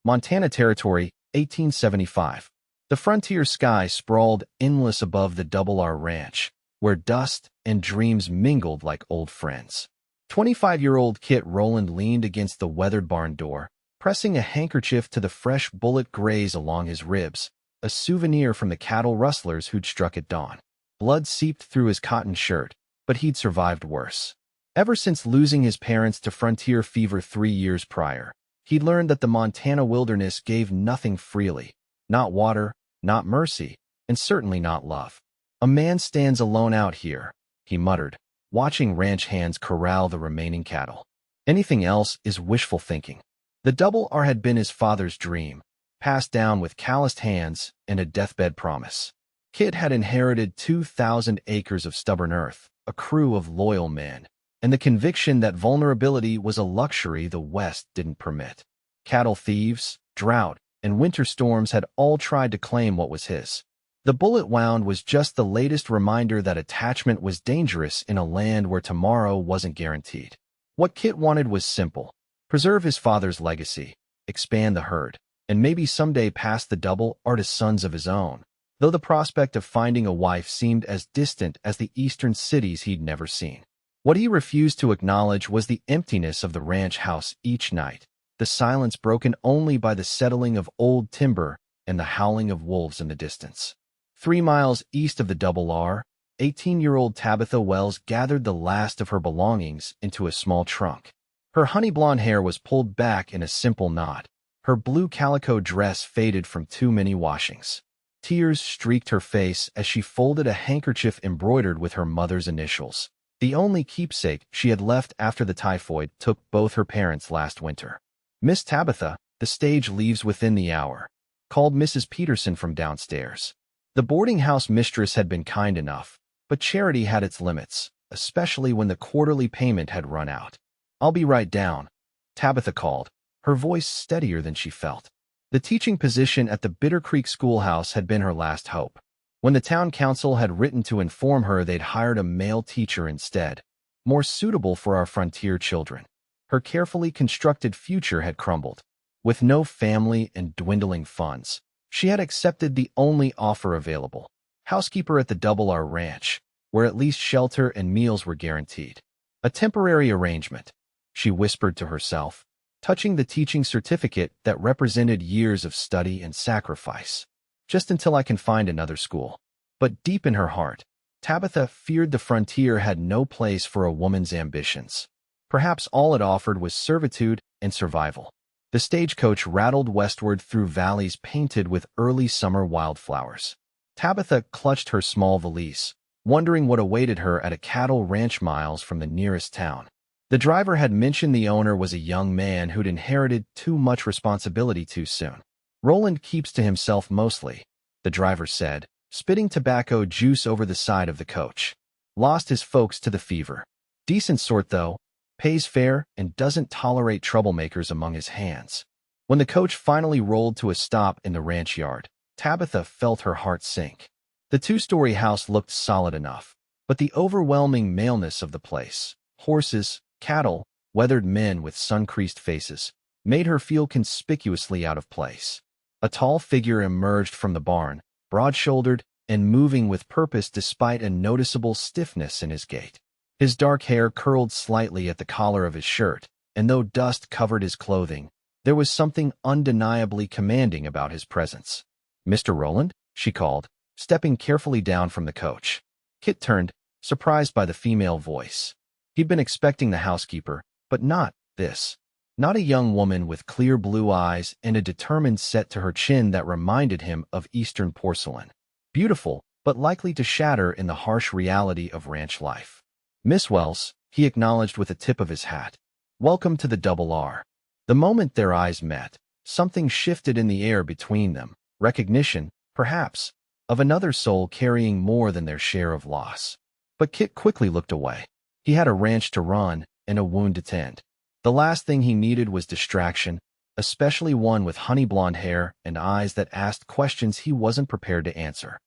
Montana Territory, 1875. The frontier sky sprawled endless above the Double R Ranch, where dust and dreams mingled like old friends. 25-year-old Kit Rowland leaned against the weathered barn door, pressing a handkerchief to the fresh bullet graze along his ribs, a souvenir from the cattle rustlers who'd struck at dawn. Blood seeped through his cotton shirt, but he'd survived worse. Ever since losing his parents to frontier fever 3 years prior, he'd learned that the Montana wilderness gave nothing freely, not water, not mercy, and certainly not love. "A man stands alone out here," he muttered, watching ranch hands corral the remaining cattle. "Anything else is wishful thinking." The Double R had been his father's dream, passed down with calloused hands and a deathbed promise. Kit had inherited 2,000 acres of stubborn earth, a crew of loyal men, and the conviction that vulnerability was a luxury the West didn't permit. Cattle thieves, drought, and winter storms had all tried to claim what was his. The bullet wound was just the latest reminder that attachment was dangerous in a land where tomorrow wasn't guaranteed. What Kit wanted was simple: preserve his father's legacy, expand the herd, and maybe someday pass the Double R to sons of his own, though the prospect of finding a wife seemed as distant as the eastern cities he'd never seen. What he refused to acknowledge was the emptiness of the ranch house each night, the silence broken only by the settling of old timber and the howling of wolves in the distance. 3 miles east of the Double R, 18-year-old Tabitha Wells gathered the last of her belongings into a small trunk. Her honey-blonde hair was pulled back in a simple knot. Her blue calico dress faded from too many washings. Tears streaked her face as she folded a handkerchief embroidered with her mother's initials, the only keepsake she had left after the typhoid took both her parents last winter. "Miss Tabitha, the stage leaves within the hour," called Mrs. Peterson from downstairs. The boarding house mistress had been kind enough, but charity had its limits, especially when the quarterly payment had run out. "I'll be right down," Tabitha called, her voice steadier than she felt. The teaching position at the Bitter Creek schoolhouse had been her last hope. When the town council had written to inform her they'd hired a male teacher instead, more suitable for our frontier children, her carefully constructed future had crumbled. With no family and dwindling funds, she had accepted the only offer available: housekeeper at the Double R Ranch, where at least shelter and meals were guaranteed. A temporary arrangement, she whispered to herself, touching the teaching certificate that represented years of study and sacrifice. "Just until I can find another school." But deep in her heart, Tabitha feared the frontier had no place for a woman's ambitions. Perhaps all it offered was servitude and survival. The stagecoach rattled westward through valleys painted with early summer wildflowers. Tabitha clutched her small valise, wondering what awaited her at a cattle ranch miles from the nearest town. The driver had mentioned the owner was a young man who'd inherited too much responsibility too soon. "Rowland keeps to himself mostly," the driver said, spitting tobacco juice over the side of the coach. "Lost his folks to the fever. Decent sort, though. Pays fair and doesn't tolerate troublemakers among his hands." When the coach finally rolled to a stop in the ranch yard, Tabitha felt her heart sink. The 2-story house looked solid enough, but the overwhelming maleness of the place, horses, cattle, weathered men with sun-creased faces, made her feel conspicuously out of place. A tall figure emerged from the barn, broad-shouldered and moving with purpose despite a noticeable stiffness in his gait. His dark hair curled slightly at the collar of his shirt, and though dust covered his clothing, there was something undeniably commanding about his presence. "Mr. Rowland?" she called, stepping carefully down from the coach. Kit turned, surprised by the female voice. He'd been expecting the housekeeper, but not this. Not a young woman with clear blue eyes and a determined set to her chin that reminded him of Eastern porcelain. Beautiful, but likely to shatter in the harsh reality of ranch life. "Miss Wells," he acknowledged with a tip of his hat. "Welcome to the Double R." The moment their eyes met, something shifted in the air between them, recognition, perhaps, of another soul carrying more than their share of loss. But Kit quickly looked away. He had a ranch to run and a wound to tend. The last thing he needed was distraction, especially one with honey-blonde hair and eyes that asked questions he wasn't prepared to answer.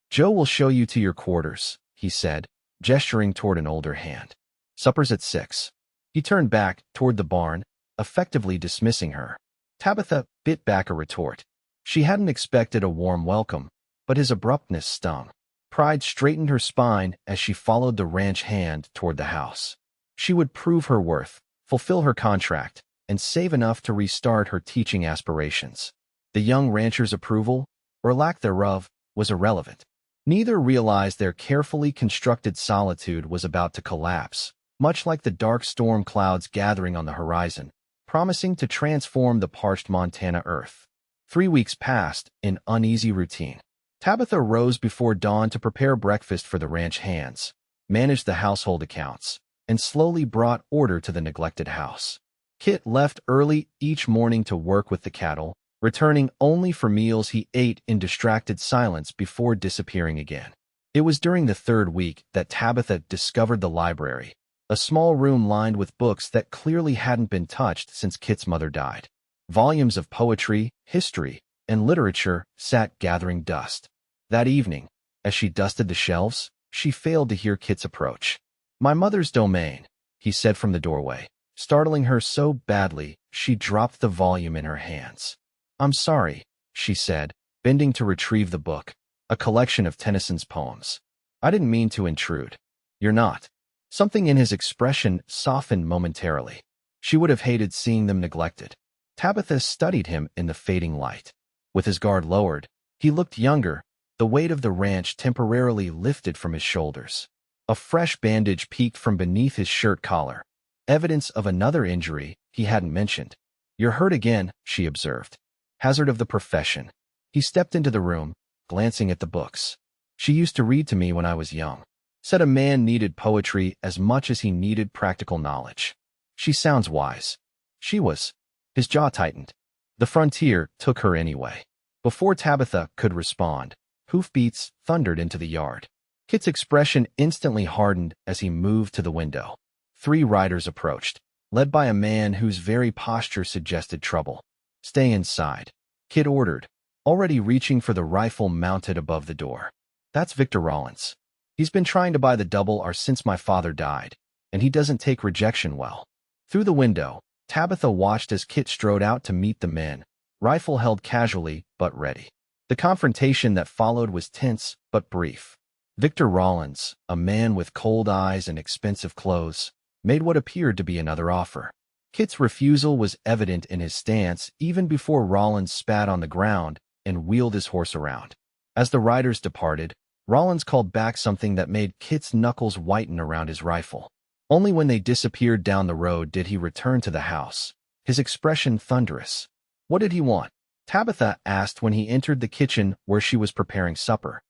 "Joe will show you to your quarters," he said, gesturing toward an older hand. "Supper's at 6. He turned back toward the barn, effectively dismissing her. Tabitha bit back a retort. She hadn't expected a warm welcome, but his abruptness stung. Pride straightened her spine as she followed the ranch hand toward the house. She would prove her worth, fulfill her contract, and save enough to restart her teaching aspirations. The young rancher's approval, or lack thereof, was irrelevant. Neither realized their carefully constructed solitude was about to collapse, much like the dark storm clouds gathering on the horizon, promising to transform the parched Montana earth. 3 weeks passed in uneasy routine. Tabitha rose before dawn to prepare breakfast for the ranch hands, managed the household accounts, and slowly brought order to the neglected house. Kit left early each morning to work with the cattle, returning only for meals he ate in distracted silence before disappearing again. It was during the 3rd week that Tabitha discovered the library, a small room lined with books that clearly hadn't been touched since Kit's mother died. Volumes of poetry, history, and literature sat gathering dust. That evening, as she dusted the shelves, she failed to hear Kit's approach. "My mother's domain," he said from the doorway, startling her so badly she dropped the volume in her hands. "I'm sorry," she said, bending to retrieve the book, a collection of Tennyson's poems. "I didn't mean to intrude." "You're not." Something in his expression softened momentarily. She would have hated seeing them neglected. Tabitha studied him in the fading light. With his guard lowered, he looked younger, the weight of the ranch temporarily lifted from his shoulders. A fresh bandage peeked from beneath his shirt collar, evidence of another injury he hadn't mentioned. "You're hurt again," she observed. "Hazard of the profession." He stepped into the room, glancing at the books. "She used to read to me when I was young. Said a man needed poetry as much as he needed practical knowledge. She sounds wise." She was. His jaw tightened. The frontier took her anyway. Before Tabitha could respond, hoofbeats thundered into the yard. Kit's expression instantly hardened as he moved to the window. 3 riders approached, led by a man whose very posture suggested trouble. "Stay inside," Kit ordered, already reaching for the rifle mounted above the door. "That's Victor Rollins. He's been trying to buy the double R since my father died, and he doesn't take rejection well." Through the window, Tabitha watched as Kit strode out to meet the men, rifle held casually but ready. The confrontation that followed was tense but brief. Victor Rollins, a man with cold eyes and expensive clothes, made what appeared to be another offer. Kit's refusal was evident in his stance even before Rollins spat on the ground and wheeled his horse around. As the riders departed, Rollins called back something that made Kit's knuckles whiten around his rifle. Only when they disappeared down the road did he return to the house, his expression thunderous. "What did he want?" Tabitha asked when he entered the kitchen where she was preparing supper.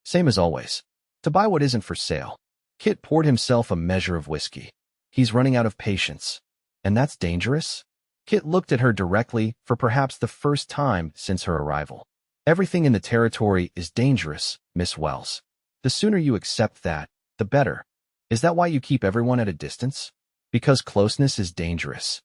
"Same as always. To buy what isn't for sale." Kit poured himself a measure of whiskey. "He's running out of patience." "And that's dangerous?" Kit looked at her directly for perhaps the first time since her arrival. "Everything in the territory is dangerous, Miss Wells. The sooner you accept that, the better. Is that why you keep everyone at a distance? Because closeness is dangerous."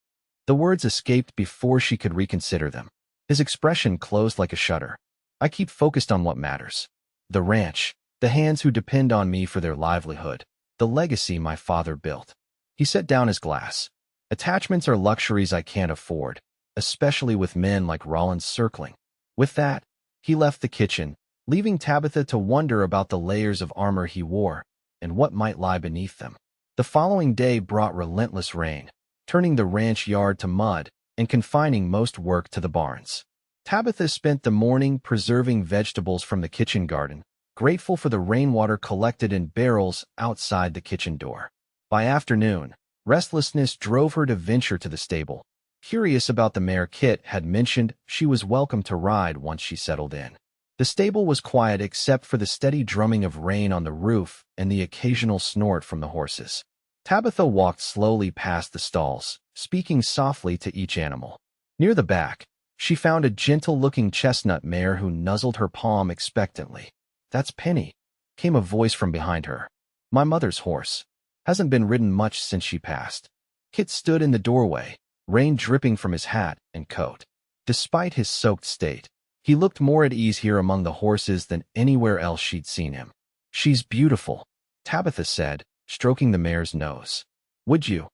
The words escaped before she could reconsider them. His expression closed like a shutter. "I keep focused on what matters. The ranch, the hands who depend on me for their livelihood, the legacy my father built." He set down his glass. "Attachments are luxuries I can't afford, especially with men like Rollins circling." With that, he left the kitchen, leaving Tabitha to wonder about the layers of armor he wore and what might lie beneath them. The following day brought relentless rain, turning the ranch yard to mud and confining most work to the barns. Tabitha spent the morning preserving vegetables from the kitchen garden, grateful for the rainwater collected in barrels outside the kitchen door. By afternoon, restlessness drove her to venture to the stable. Curious about the mare Kit had mentioned she was welcome to ride once she settled in. The stable was quiet except for the steady drumming of rain on the roof and the occasional snort from the horses. Tabitha walked slowly past the stalls, speaking softly to each animal. Near the back, she found a gentle-looking chestnut mare who nuzzled her palm expectantly. "That's Penny," came a voice from behind her. "My mother's horse. Hasn't been ridden much since she passed." Kit stood in the doorway, rain dripping from his hat and coat. Despite his soaked state, he looked more at ease here among the horses than anywhere else she'd seen him. "She's beautiful," Tabitha said, stroking the mare's nose. Would you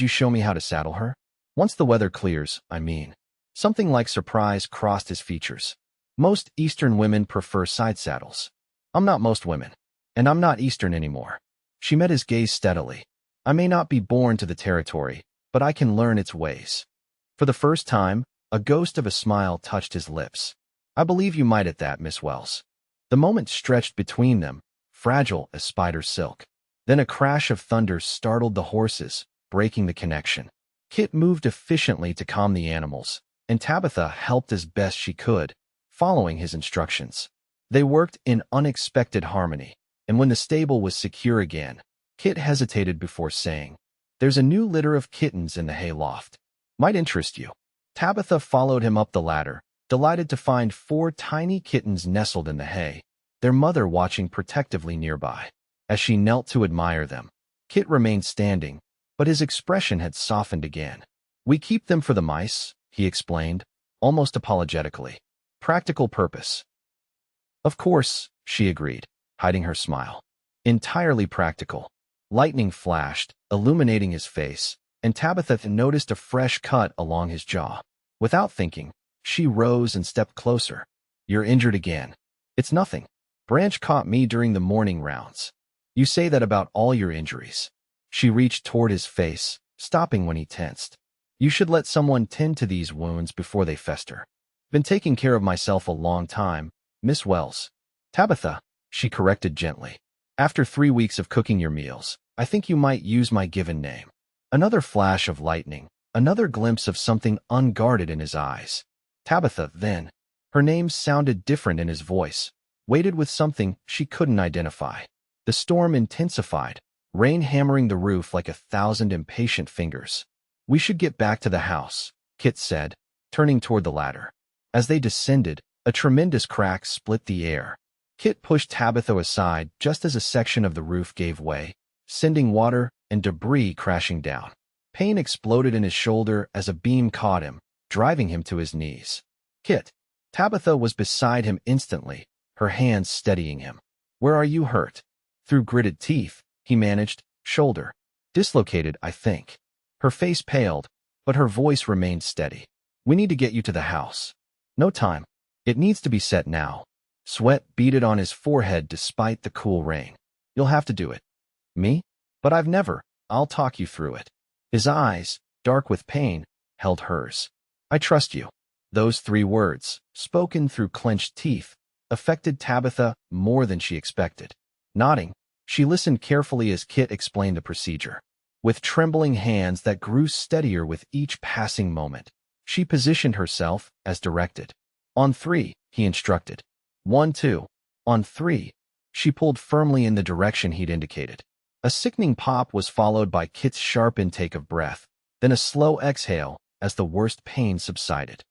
show me how to saddle her? Once the weather clears, I mean." Something like surprise crossed his features. Most Eastern women prefer side saddles. I'm not most women. And I'm not Eastern anymore. She met his gaze steadily. I may not be born to the territory, but I can learn its ways. For the first time, a ghost of a smile touched his lips. I believe you might at that, Miss Wells. The moment stretched between them, fragile as spider silk. Then a crash of thunder startled the horses, breaking the connection. Kit moved efficiently to calm the animals, and Tabitha helped as best she could, following his instructions. They worked in unexpected harmony, and when the stable was secure again, Kit hesitated before saying, "There's a new litter of kittens in the hay loft. Might interest you." Tabitha followed him up the ladder, delighted to find 4 tiny kittens nestled in the hay, their mother watching protectively nearby. As she knelt to admire them, Kit remained standing, but his expression had softened again. "We keep them for the mice," he explained, almost apologetically. "Practical purpose." "Of course," she agreed, hiding her smile. "Entirely practical." Lightning flashed, illuminating his face, and Tabitha noticed a fresh cut along his jaw. Without thinking, she rose and stepped closer. "You're injured again." "It's nothing. Branch caught me during the morning rounds." "You say that about all your injuries." She reached toward his face, stopping when he tensed. "You should let someone tend to these wounds before they fester." "Been taking care of myself a long time, Miss Wells." "Tabitha," she corrected gently. "After 3 weeks of cooking your meals, I think you might use my given name." Another flash of lightning, another glimpse of something unguarded in his eyes. Tabitha, then. Her name sounded different in his voice, weighted with something she couldn't identify. The storm intensified, rain hammering the roof like 1,000 impatient fingers. "We should get back to the house," Kit said, turning toward the ladder. As they descended, a tremendous crack split the air. Kit pushed Tabitha aside just as a section of the roof gave way, sending water and debris crashing down. Pain exploded in his shoulder as a beam caught him, driving him to his knees. "Kit." Tabitha was beside him instantly, her hands steadying him. "Where are you hurt?" Through gritted teeth, he managed, "Shoulder. Dislocated, I think." Her face paled, but her voice remained steady. "We need to get you to the house." "No time. It needs to be set now." Sweat beaded on his forehead despite the cool rain. "You'll have to do it." "Me? But I've never." "I'll talk you through it." His eyes, dark with pain, held hers. "I trust you." Those 3 words, spoken through clenched teeth, affected Tabitha more than she expected. Nodding, she listened carefully as Kit explained the procedure. With trembling hands that grew steadier with each passing moment, she positioned herself as directed. "On 3, he instructed. 1, 2. On 3, she pulled firmly in the direction he'd indicated. A sickening pop was followed by Kit's sharp intake of breath, then a slow exhale as the worst pain subsided.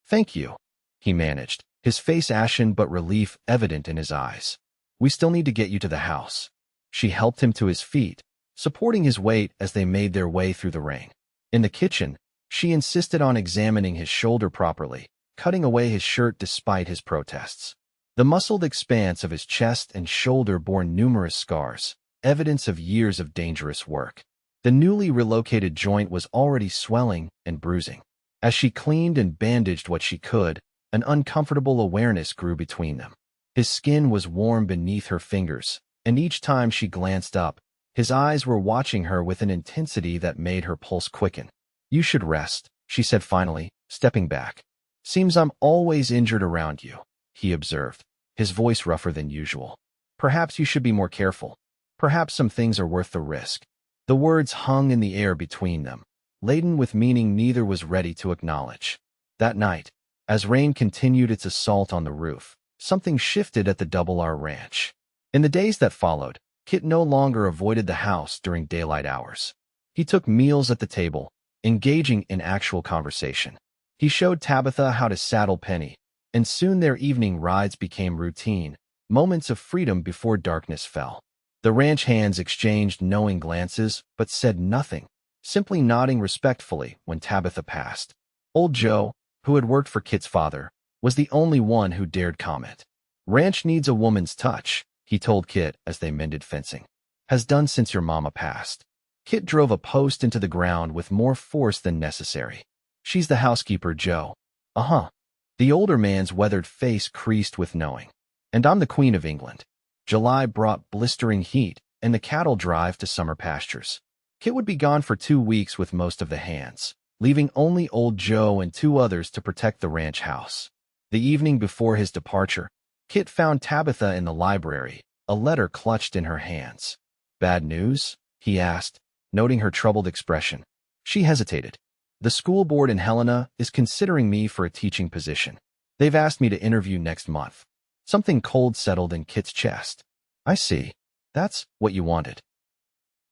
"Thank you," he managed, his face ashen but relief evident in his eyes. "We still need to get you to the house." She helped him to his feet, supporting his weight as they made their way through the rain. In the kitchen, she insisted on examining his shoulder properly, cutting away his shirt despite his protests. The muscled expanse of his chest and shoulder bore numerous scars, evidence of years of dangerous work. The newly relocated joint was already swelling and bruising. As she cleaned and bandaged what she could, an uncomfortable awareness grew between them. His skin was warm beneath her fingers, and each time she glanced up, his eyes were watching her with an intensity that made her pulse quicken. "You should rest," she said finally, stepping back. "Seems I'm always injured around you," he observed, his voice rougher than usual. "Perhaps you should be more careful. Perhaps some things are worth the risk." The words hung in the air between them, laden with meaning neither was ready to acknowledge. That night, as rain continued its assault on the roof, something shifted at the Double R Ranch. In the days that followed, Kit no longer avoided the house during daylight hours. He took meals at the table, engaging in actual conversation. He showed Tabitha how to saddle Penny, and soon their evening rides became routine, moments of freedom before darkness fell. The ranch hands exchanged knowing glances but said nothing, simply nodding respectfully when Tabitha passed. Old Joe, who had worked for Kit's father, was the only one who dared comment. "Ranch needs a woman's touch," he told Kit as they mended fencing. "Has done since your mama passed." Kit drove a post into the ground with more force than necessary. She's the housekeeper, Joe. Uh-huh. The older man's weathered face creased with knowing. And I'm the Queen of England. July brought blistering heat, and the cattle drive to summer pastures. Kit would be gone for 2 weeks with most of the hands, leaving only old Joe and 2 others to protect the ranch house. The evening before his departure, Kit found Tabitha in the library, a letter clutched in her hands. "Bad news?" he asked, noting her troubled expression. She hesitated. "The school board in Helena is considering me for a teaching position. They've asked me to interview next month." Something cold settled in Kit's chest. "I see. That's what you wanted."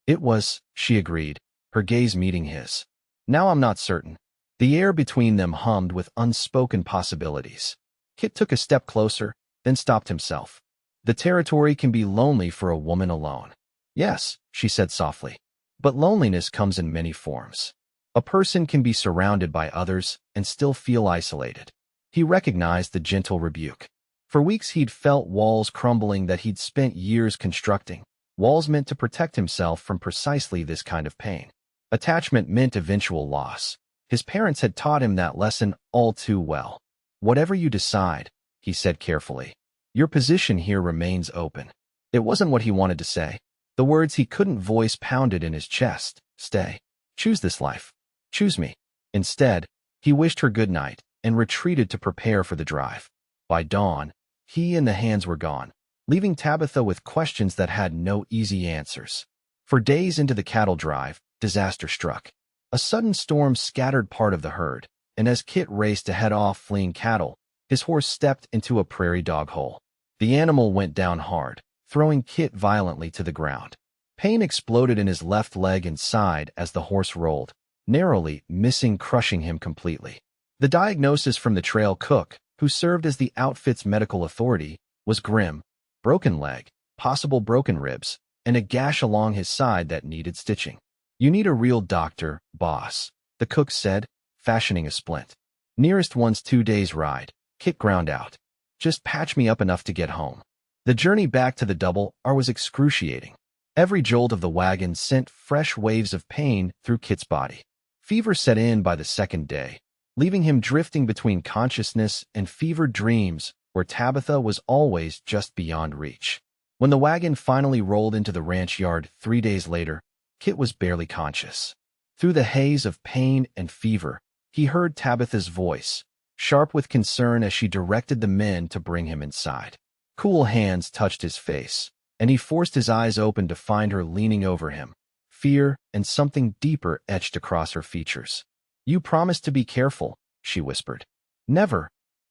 "It was," she agreed, her gaze meeting his. "Now I'm not certain." The air between them hummed with unspoken possibilities. Kit took a step closer, then stopped himself. "The territory can be lonely for a woman alone." "Yes," she said softly. "But loneliness comes in many forms. A person can be surrounded by others and still feel isolated." He recognized the gentle rebuke. For weeks he'd felt walls crumbling that he'd spent years constructing, walls meant to protect himself from precisely this kind of pain. Attachment meant eventual loss. His parents had taught him that lesson all too well. "Whatever you decide," he said carefully, "your position here remains open." It wasn't what he wanted to say. The words he couldn't voice pounded in his chest. "Stay. Choose this life. Choose me." Instead, he wished her good night and retreated to prepare for the drive. By dawn, he and the hands were gone, leaving Tabitha with questions that had no easy answers. For days into the cattle drive, disaster struck. A sudden storm scattered part of the herd, and as Kit raced to head off fleeing cattle, his horse stepped into a prairie dog hole. The animal went down hard, throwing Kit violently to the ground. Pain exploded in his left leg and side as the horse rolled, narrowly missing crushing him completely. The diagnosis from the trail cook, who served as the outfit's medical authority, was grim: broken leg, possible broken ribs, and a gash along his side that needed stitching. "You need a real doctor, boss," the cook said, fashioning a splint. "Nearest one's 2 days' ride," Kit ground out. "Just patch me up enough to get home." The journey back to the double R was excruciating. Every jolt of the wagon sent fresh waves of pain through Kit's body. Fever set in by the second day, leaving him drifting between consciousness and fevered dreams where Tabitha was always just beyond reach. When the wagon finally rolled into the ranch yard 3 days later, Kit was barely conscious. Through the haze of pain and fever, he heard Tabitha's voice, sharp with concern as she directed the men to bring him inside. Cool hands touched his face, and he forced his eyes open to find her leaning over him, fear and something deeper etched across her features. "You promised to be careful," she whispered. "Never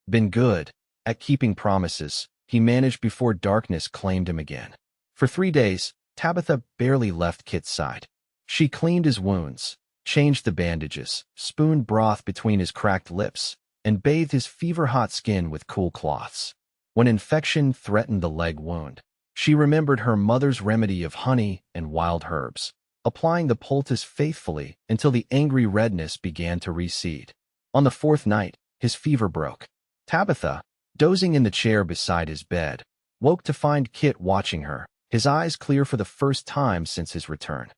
been good at keeping promises," he managed before darkness claimed him again. For 3 days, Tabitha barely left Kit's side. She cleaned his wounds, changed the bandages, spooned broth between his cracked lips, and bathed his fever-hot skin with cool cloths. When infection threatened the leg wound, she remembered her mother's remedy of honey and wild herbs, applying the poultice faithfully until the angry redness began to recede. On the 4th night, his fever broke. Tabitha, dozing in the chair beside his bed, woke to find Kit watching her, his eyes clear for the first time since his return.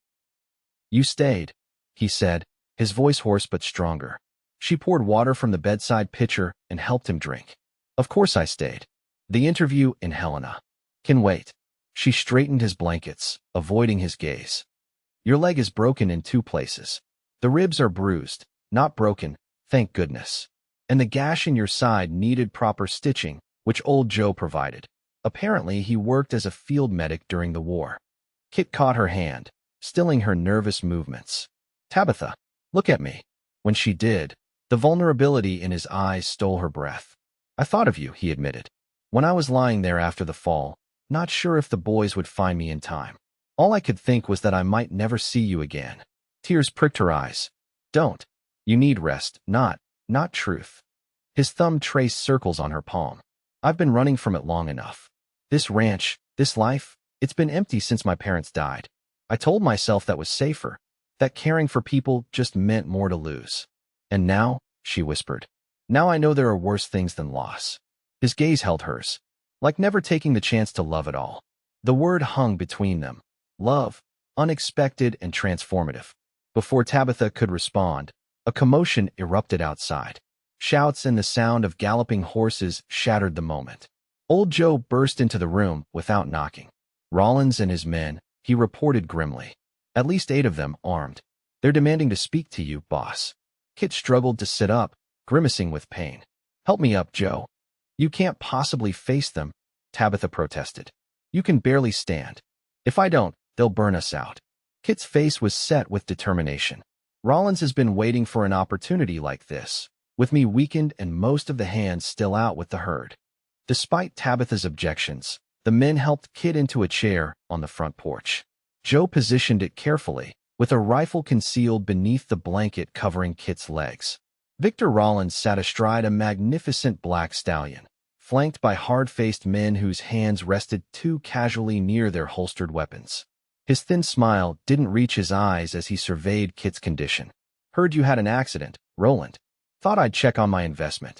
"You stayed," he said, his voice hoarse but stronger. She poured water from the bedside pitcher and helped him drink. "Of course I stayed. The interview in Helena can wait." She straightened his blankets, avoiding his gaze. "Your leg is broken in 2 places. The ribs are bruised, not broken, thank goodness. And the gash in your side needed proper stitching, which old Joe provided. Apparently, he worked as a field medic during the war." Kit caught her hand, stilling her nervous movements. "Tabitha, look at me." When she did, the vulnerability in his eyes stole her breath. "I thought of you," he admitted, "when I was lying there after the fall, not sure if the boys would find me in time. All I could think was that I might never see you again." Tears pricked her eyes. "Don't. You need rest, not truth." His thumb traced circles on her palm. "I've been running from it long enough. This ranch, this life, it's been empty since my parents died. I told myself that was safer, that caring for people just meant more to lose. And now," she whispered, "now I know there are worse things than loss." His gaze held hers, like never taking the chance to love at all. The word hung between them. Love, unexpected and transformative. Before Tabitha could respond, A commotion erupted outside. Shouts and the sound of galloping horses shattered the moment. Old Joe burst into the room without knocking. Rollins and his men, he reported grimly. At least 8 of them armed. They're demanding to speak to you, boss. Kit struggled to sit up, grimacing with pain. Help me up, Joe. You can't possibly face them, Tabitha protested. You can barely stand. If I don't, they'll burn us out. Kit's face was set with determination. Rollins has been waiting for an opportunity like this, with me weakened and most of the hands still out with the herd. Despite Tabitha's objections, the men helped Kit into a chair on the front porch. Joe positioned it carefully, with a rifle concealed beneath the blanket covering Kit's legs. Victor Rollins sat astride a magnificent black stallion, flanked by hard-faced men whose hands rested too casually near their holstered weapons. His thin smile didn't reach his eyes as he surveyed Kit's condition. Heard you had an accident, Rowland. Thought I'd check on my investment.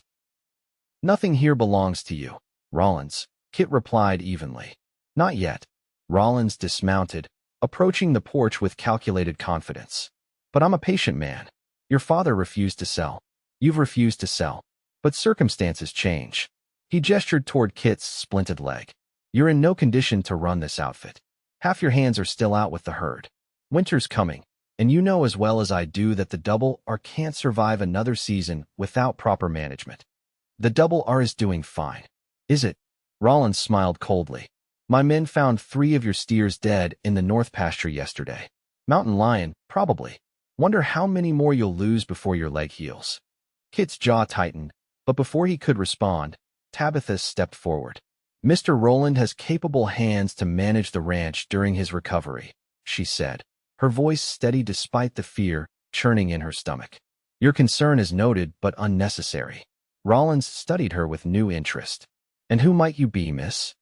Nothing here belongs to you, Rollins, Kit replied evenly. Not yet. Rollins dismounted, approaching the porch with calculated confidence. But I'm a patient man. Your father refused to sell. You've refused to sell. But circumstances change. He gestured toward Kit's splinted leg. You're in no condition to run this outfit. Half your hands are still out with the herd. Winter's coming, and you know as well as I do that the Double R can't survive another season without proper management. The Double R is doing fine. Is it? Rollins smiled coldly. My men found 3 of your steers dead in the north pasture yesterday. Mountain lion, probably. Wonder how many more you'll lose before your leg heals. Kit's jaw tightened, but before he could respond, Tabitha stepped forward. Mr. Rowland has capable hands to manage the ranch during his recovery, she said, her voice steady despite the fear churning in her stomach. Your concern is noted but unnecessary. Rollins studied her with new interest. And who might you be, miss?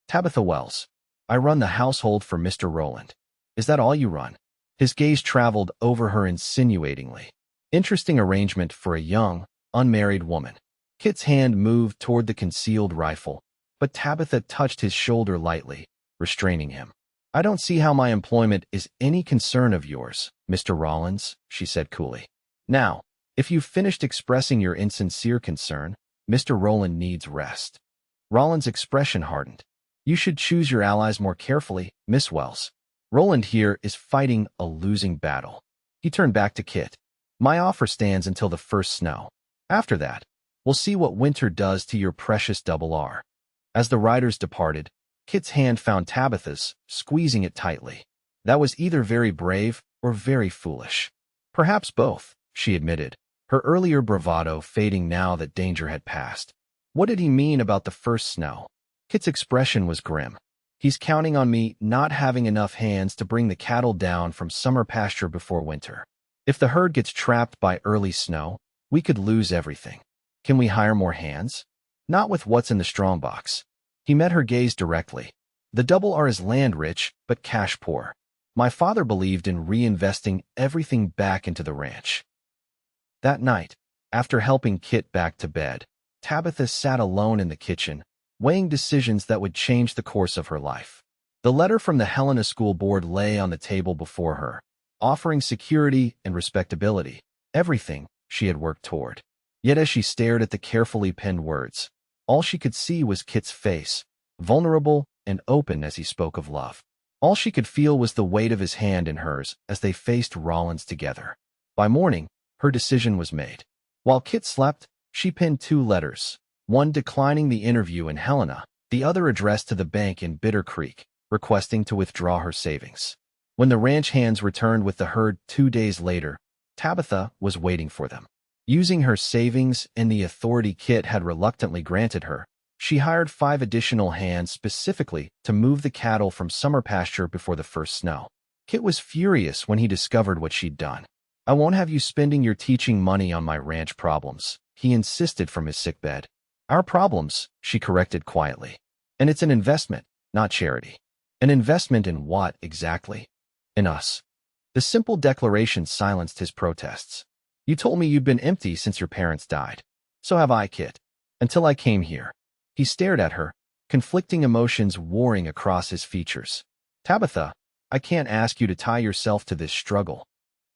Tabitha Wells. I run the household for Mr. Rowland. Is that all you run? His gaze traveled over her insinuatingly. Interesting arrangement for a young, unmarried woman. Kit's hand moved toward the concealed rifle, but Tabitha touched his shoulder lightly, restraining him. I don't see how my employment is any concern of yours, Mr. Rollins, she said coolly. Now, if you've finished expressing your insincere concern, Mr. Rowland needs rest. Rollins' expression hardened. You should choose your allies more carefully, Miss Wells. Rowland here is fighting a losing battle. He turned back to Kit. My offer stands until the first snow. After that, we'll see what winter does to your precious Double R. As the riders departed, Kit's hand found Tabitha's, squeezing it tightly. That was either very brave or very foolish. Perhaps both, she admitted, her earlier bravado fading now that danger had passed. What did he mean about the first snow? Kit's expression was grim. He's counting on me not having enough hands to bring the cattle down from summer pasture before winter. If the herd gets trapped by early snow, we could lose everything. Can we hire more hands? Not with what's in the strongbox. He met her gaze directly. The Double R is land-rich, but cash-poor. My father believed in reinvesting everything back into the ranch. That night, after helping Kit back to bed, Tabitha sat alone in the kitchen, weighing decisions that would change the course of her life. The letter from the Helena School Board lay on the table before her, offering security and respectability, everything she had worked toward. Yet as she stared at the carefully penned words, all she could see was Kit's face, vulnerable and open as he spoke of love. All she could feel was the weight of his hand in hers as they faced Rollins together. By morning, her decision was made. While Kit slept, she penned 2 letters, one declining the interview in Helena, the other addressed to the bank in Bitter Creek, requesting to withdraw her savings. When the ranch hands returned with the herd 2 days later, Tabitha was waiting for them. Using her savings and the authority Kit had reluctantly granted her, she hired 5 additional hands specifically to move the cattle from summer pasture before the first snow. Kit was furious when he discovered what she'd done. I won't have you spending your teaching money on my ranch problems, he insisted from his sickbed. Our problems, she corrected quietly. And it's an investment, not charity. An investment in what, exactly? In us. The simple declaration silenced his protests. You told me you'd been empty since your parents died. So have I, Kit. Until I came here. He stared at her, conflicting emotions warring across his features. Tabitha, I can't ask you to tie yourself to this struggle.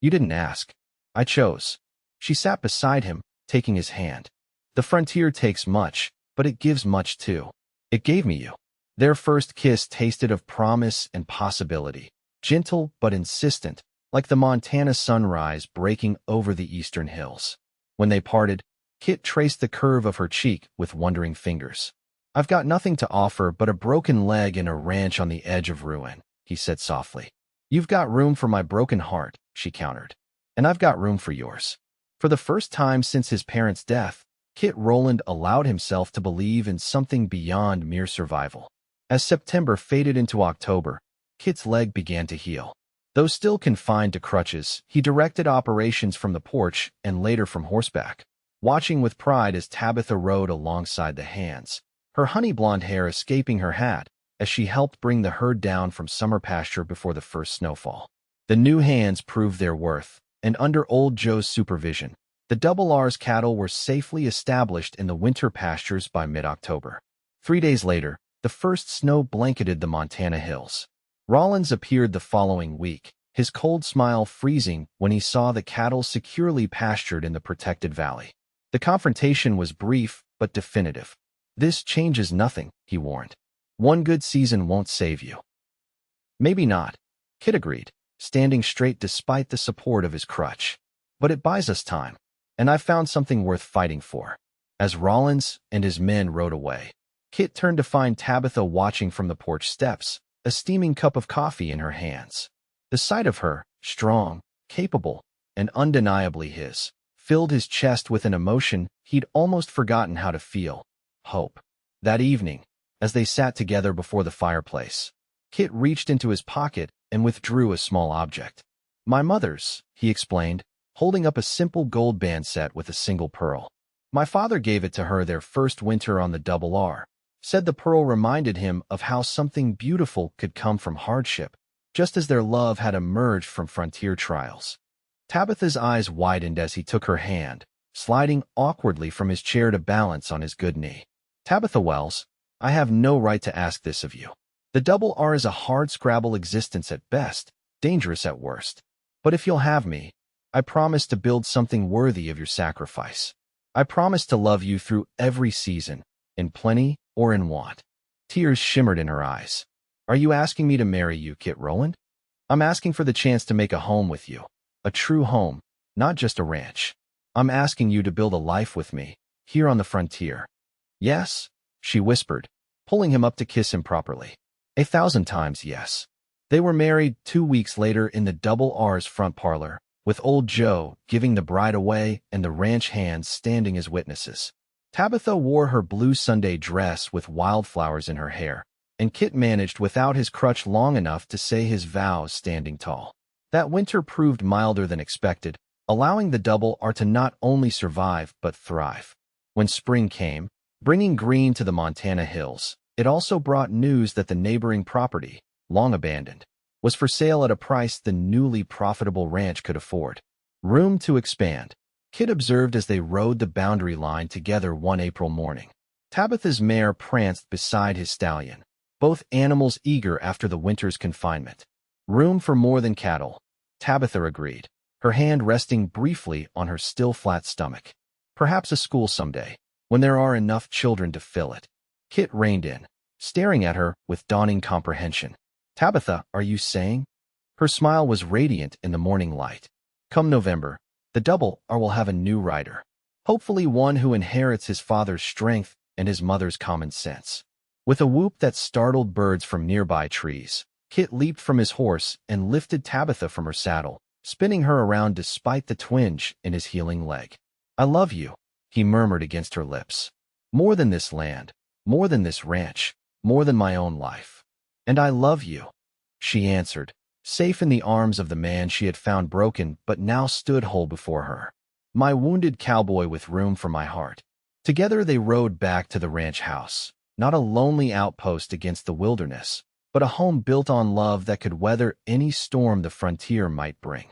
You didn't ask. I chose. She sat beside him, taking his hand. The frontier takes much, but it gives much too. It gave me you. Their first kiss tasted of promise and possibility, gentle but insistent, like the Montana sunrise breaking over the eastern hills. When they parted, Kit traced the curve of her cheek with wondering fingers. "I've got nothing to offer but a broken leg and a ranch on the edge of ruin," he said softly. "You've got room for my broken heart," she countered. "And I've got room for yours." For the first time since his parents' death, Kit Rowland allowed himself to believe in something beyond mere survival. As September faded into October, Kit's leg began to heal. Though still confined to crutches, he directed operations from the porch and later from horseback, watching with pride as Tabitha rode alongside the hands, her honey-blonde hair escaping her hat as she helped bring the herd down from summer pasture before the first snowfall. The new hands proved their worth, and under old Joe's supervision, the Double R's cattle were safely established in the winter pastures by mid-October. 3 days later, the first snow blanketed the Montana hills. Rollins appeared the following week, his cold smile freezing when he saw the cattle securely pastured in the protected valley. The confrontation was brief but definitive. "This changes nothing," he warned. "One good season won't save you." "Maybe not," Kit agreed, standing straight despite the support of his crutch. "But it buys us time, and I've found something worth fighting for." As Rollins and his men rode away, Kit turned to find Tabitha watching from the porch steps, a steaming cup of coffee in her hands. The sight of her, strong, capable, and undeniably his, filled his chest with an emotion he'd almost forgotten how to feel: hope. That evening, as they sat together before the fireplace, Kit reached into his pocket and withdrew a small object. "My mother's," he explained, holding up a simple gold band set with a single pearl. "My father gave it to her their first winter on the Double R. Said the pearl reminded him of how something beautiful could come from hardship, just as their love had emerged from frontier trials." Tabitha's eyes widened as he took her hand, sliding awkwardly from his chair to balance on his good knee. "Tabitha Wells, I have no right to ask this of you. The Double R is a hard-scrabble existence at best, dangerous at worst. But if you'll have me, I promise to build something worthy of your sacrifice. I promise to love you through every season, in plenty or in want." Tears shimmered in her eyes. "Are you asking me to marry you, Kit Rowland?" "I'm asking for the chance to make a home with you. A true home, not just a ranch. I'm asking you to build a life with me, here on the frontier." "Yes," she whispered, pulling him up to kiss him properly. 1,000 times yes. They were married 2 weeks later in the Double R's front parlor, with old Joe giving the bride away and the ranch hands standing as witnesses. Tabitha wore her blue Sunday dress with wildflowers in her hair, and Kit managed without his crutch long enough to say his vows standing tall. That winter proved milder than expected, allowing the Double R to not only survive but thrive. When spring came, bringing green to the Montana hills, it also brought news that the neighboring property, long abandoned, was for sale at a price the newly profitable ranch could afford. Room to expand, Kit observed as they rode the boundary line together one April morning. Tabitha's mare pranced beside his stallion, both animals eager after the winter's confinement. "Room for more than cattle," Tabitha agreed, her hand resting briefly on her still flat stomach. "Perhaps a school someday, when there are enough children to fill it." Kit reined in, staring at her with dawning comprehension. "Tabitha, are you saying?" Her smile was radiant in the morning light. "Come November, the Double R will have a new rider. Hopefully one who inherits his father's strength and his mother's common sense." With a whoop that startled birds from nearby trees, Kit leaped from his horse and lifted Tabitha from her saddle, spinning her around despite the twinge in his healing leg. "I love you," he murmured against her lips. "More than this land, more than this ranch, more than my own life." "And I love you," she answered, safe in the arms of the man she had found broken but now stood whole before her. "My wounded cowboy with room for my heart." Together they rode back to the ranch house, not a lonely outpost against the wilderness, but a home built on love that could weather any storm the frontier might bring.